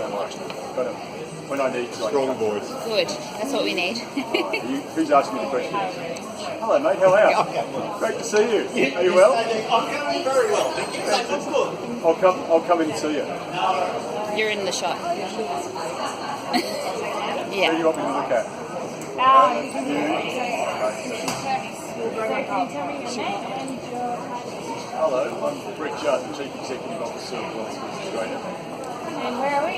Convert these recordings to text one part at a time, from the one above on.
don't worry. But when I need to, Strong voice. Good. That's what we need. Who's asking me the question? Hello, mate. How are you? Great to see you. Are you well? I'm going very well. Thank you. That's good. I'll come in and see you. You're in the shot. Who do Yeah. you want me to look at? Can you tell me your name and your title? Hello, I'm Brett Judd, the Chief Executive Officer of Worldskills Australia. And where are we?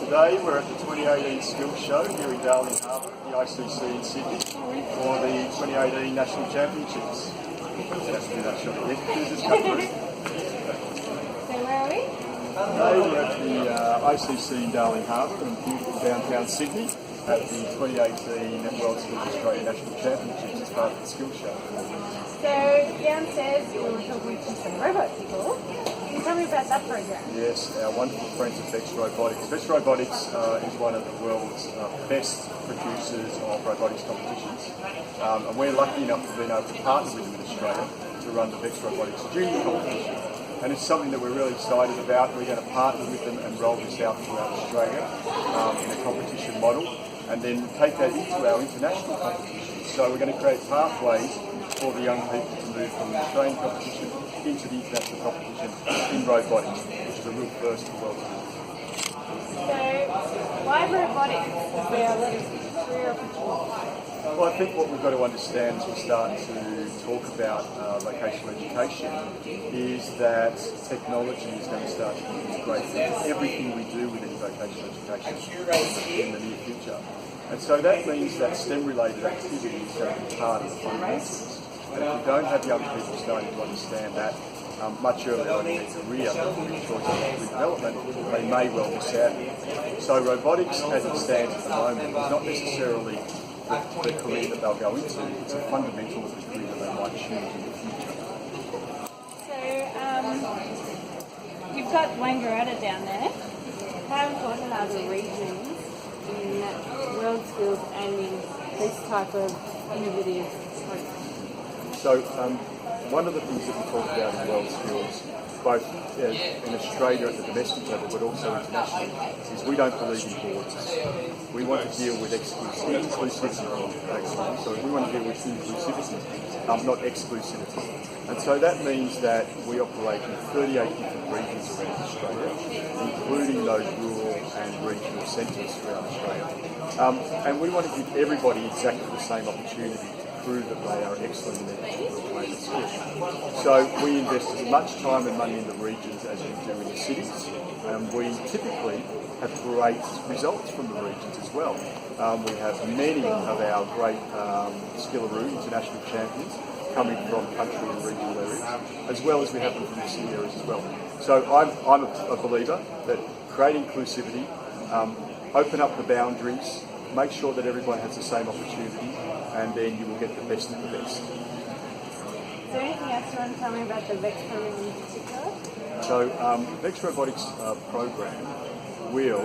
Today we're at the 2018 Skills Show here in Darling Harbour, the ICC in Sydney, for the 2018 National Championships. That's do that shot again. Just come through. So where are we? Today we're at the ICC in Darling Harbour in beautiful downtown Sydney at the 2018 Worldskills Australia National Championships as part of the Skills Show. So downstairs we were talking to some robot people. Can you tell me about that program? Yes, our wonderful friends at Vex Robotics. Vex Robotics is one of the world's best producers of robotics competitions. And we're lucky enough to have been able to partner with them in Australia to run the Vex Robotics Junior competition. And it's something that we're really excited about. We're going to partner with them and roll this out throughout Australia in a competition model and then take that into our international competitions. So we're going to create pathways for the young people to move from the Australian competition into the international competition in robotics, which is a real first in the world. So why robotics? Is there a lot of career opportunities? Well, I think what we've got to understand as we start to talk about vocational education is that technology is going to start to be integrated into everything we do within vocational education in the near future. And so that means that STEM-related activity is going to be part of the fundamentals. And if we don't have young people starting to understand that much earlier on in their career, choice of development, they may well miss out. So robotics, as it stands at the moment, is not necessarily the career that they'll go into. It's a fundamental of the career that they might choose in the future. So you've got Wangaratta down there. How important are the regions in Worldskills and in this type of innovative program? So one of the things that we talk about in Worldskills, both in Australia at the domestic level but also internationally, is we don't believe in borders. We want to deal with inclusivity, actually. So we want to deal with inclusivity, not exclusivity. And so that means that we operate in 38 different regions around Australia, including those rural and regional centres throughout Australia. And we want to give everybody exactly the same opportunity to prove that they are excellent in their particular trade and skill. So we invest as much time and money in the regions as we do in the cities, and we typically have great results from the regions as well. We have many of our great Skillaroo international champions coming from country and regional areas, as well as we have them from the city areas as well. So I'm a believer that create inclusivity, open up the boundaries, make sure that everyone has the same opportunity, and then you will get the best of the best. Is there anything else you want to tell me about the VEX program in particular? So Vex Robotics program will,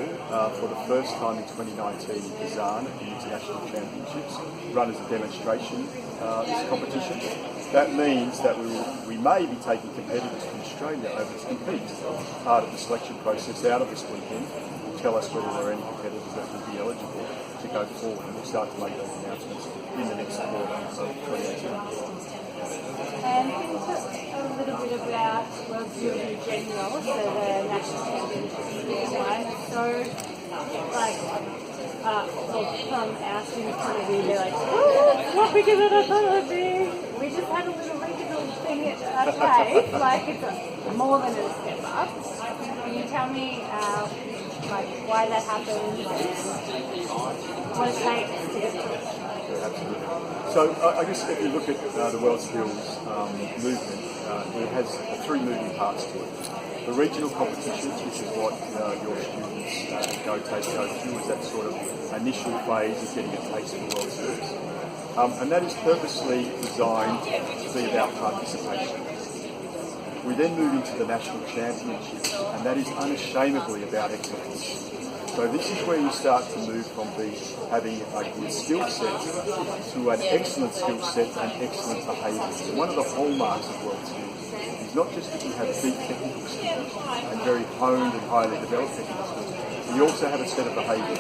for the first time in 2019 in Kazan at the International Championships, run as a demonstration competition. That means that we may be taking competitors from Australia over to compete. Part of the selection process out of this weekend will tell us whether there are any competitors that will be eligible to go forward, and we'll start to make those announcements in the next quarter of 2018. And can you talk a little bit about Worldskills in general, so the national championships wise? So, like, from our students' point of view, they're like, oh, it's not bigger than I thought it would be. We just had a little regional thing at our place, like it's more than a step up. Can you tell me, like, why that happens and what it takes to get to it? Absolutely. So I guess if you look at the Worldskills movement, it has three moving parts to it. The regional competitions, which is what your students go through, is that sort of initial phase of getting a taste of the Worldskills. And that is purposely designed to be about participation. We then move into the national championships, and that is unashamedly about excellence. So this is where you start to move from having a good skill set to an excellent skill set and excellent behaviour. So one of the hallmarks of Worldskills is is not just that you have deep technical skills and very honed and highly developed technical skills, but you also have a set of behaviours.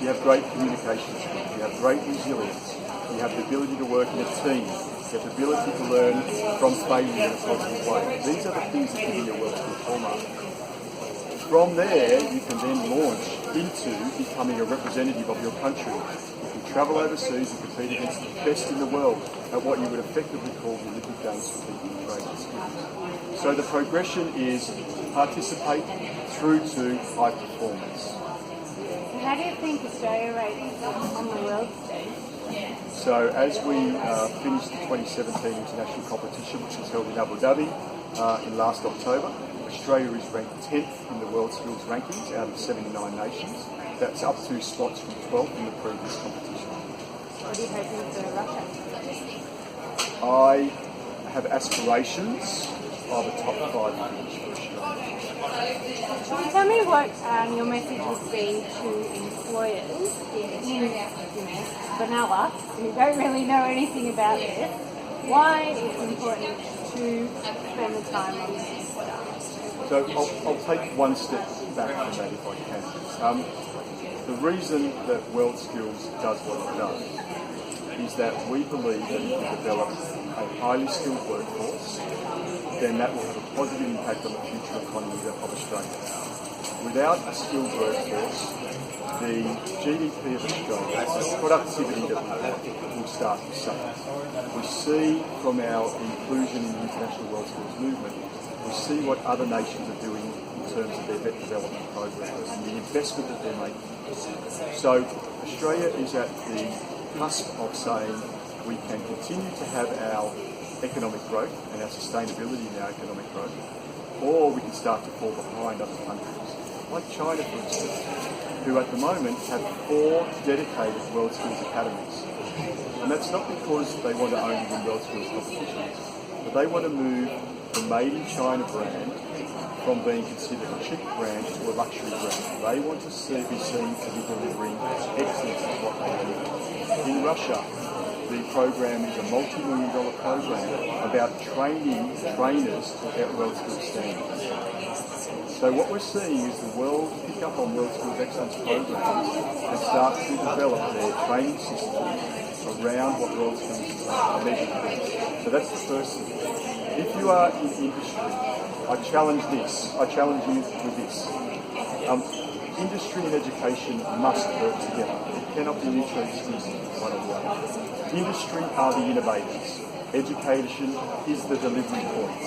You have great communication skills, you have great resilience, you have the ability to work in a team, you have the ability to learn from failure in a positive way. These are the things that give you your Worldskills hallmark. From there, you can then launch into becoming a representative of your country. You can travel overseas and compete against the best in the world at what you would effectively call the Olympic Games for people with training skills. So the progression is participate through to high performance. So how do you think Australia rates on the world stage? So as we finished the 2017 international competition, which was held in Abu Dhabi in last October, Australia is ranked 10th in the Worldskills rankings out of 79 nations. That's up 2 spots from 12th in the previous competition. What are you hoping for Russia? I have aspirations of a top 5 finish for Australia. Can you tell me what your message would be to employers in vanilla who don't really know anything about this? Why it's important to spend the time on this stuff? So I'll take one step back from that if I can. The reason that Worldskills does what it does is that we believe that if we develop a highly skilled workforce, then that will have a positive impact on the future economy of Australia. Without a skilled workforce, the GDP of Australia, the productivity that we have, will start to suffer. We see from our inclusion in the international Worldskills movement, we see what other nations are doing in terms of their development programs and the investment that they're making. So Australia is at the cusp of saying we can continue to have our economic growth and our sustainability in our economic growth, or we can start to fall behind other countries, like China for instance, who at the moment have 4 dedicated Worldskills academies. And that's not because they want to only win Worldskills competitions, but they want to move the Made in China brand from being considered a cheap brand to a luxury brand. They want to be seen to be delivering excellence in what they do. In Russia, the program is a multi-million-dollar program about training trainers to get Worldskills standards. So what we're seeing is the world pick up on Worldskills excellence programs and start to develop their training system around what Worldskills measures against. So that's the first thing. If you are in industry, I challenge you with this. Industry and education must work together. It cannot be mutually exclusive, one or the other. Industry are the innovators. Education is the delivery point.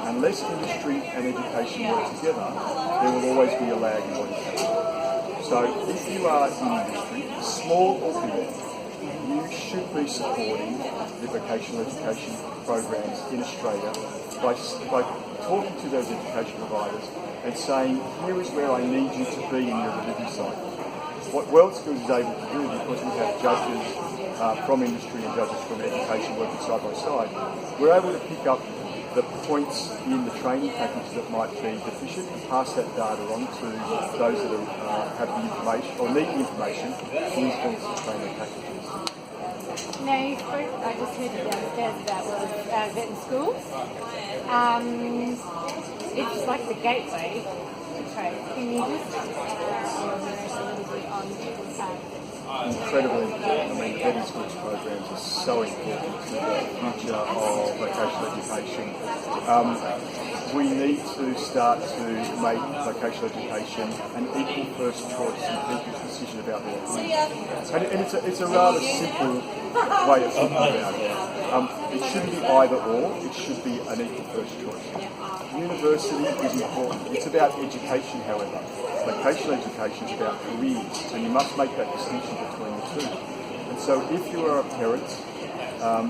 Unless industry and education work together, there will always be a lag in what is happening. So if you are in industry, small or big, you should be supporting the vocational education programs in Australia by talking to those education providers and saying, here is where I need you to be in your delivery cycle. What Worldskills is able to do, because we have judges from industry and judges from education working side by side, we're able to pick up the points in the training package that might be deficient and pass that data on to those that have the information or need the information to influence the training packages. Now you spoke, I just heard you downstairs about vet in schools. It's like the gateway to trade. Can you just elaborate a little bit on Incredibly important. I mean, the vetting schools programs are so important to the future of vocational education. We need to start to make vocational education an equal first choice in people's decision about their career. And it's a rather simple way of thinking about it. It shouldn't be either or, it should be an equal first choice. University is important. It's about education, however. Vocational education is about careers, and you must make that distinction between the two. And so if you are a parent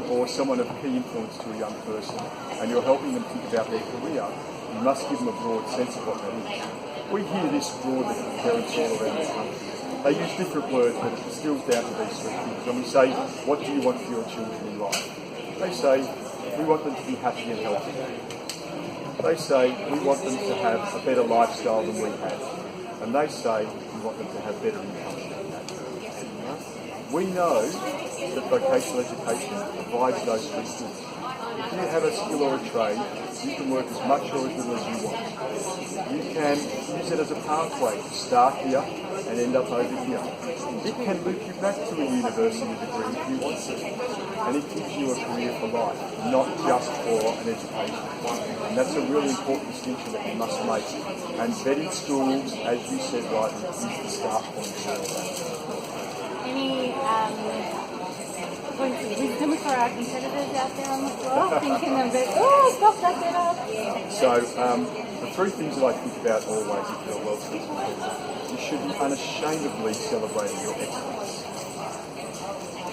or someone of key influence to a young person, and you're helping them think about their career, you must give them a broad sense of what that is. We hear this broadly from parents all around the country. They use different words, but it distills down to these three things. When we say, what do you want for your children in life? They say, we want them to be happy and healthy. They say, we want them to have a better lifestyle than we had. And they say, we want them to have better income than we had. We know that vocational education provides those three things. if you have a skill or a trade, you can work as much or as little as you want. You can use it as a pathway to start here and end up over here. It can loop you back to a university degree if you want to. And it gives you a career for life, not just for an education. And that's a really important distinction that you must make. And vetted schools, as you said rightly, is the start point for all that. Any points of wisdom for our competitors out there on the floor, thinking a bit, oh, stop that better? So, the three things that I think about always if you're a Worldskills competitor, you should be unashamedly celebrating your excellence.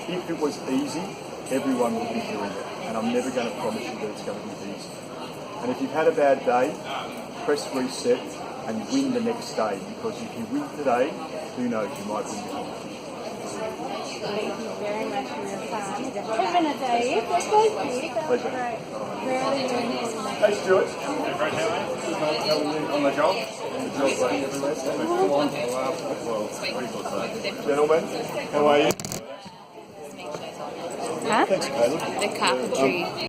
If it was easy, everyone would be doing it, and I'm never going to promise you that it's going to be easy. And if you've had a bad day, press reset and win the next day, because if you win today, who knows, you might win the competition. Thank you very much for your time. 10 minutes, Dave. Thank you. That was Pleasure. great. Really, really important. Hey Stuart. How are you on the job? The job running everywhere. Very good, mate. Gentlemen, how are you? Huh? Thanks, Caleb. The carpentry.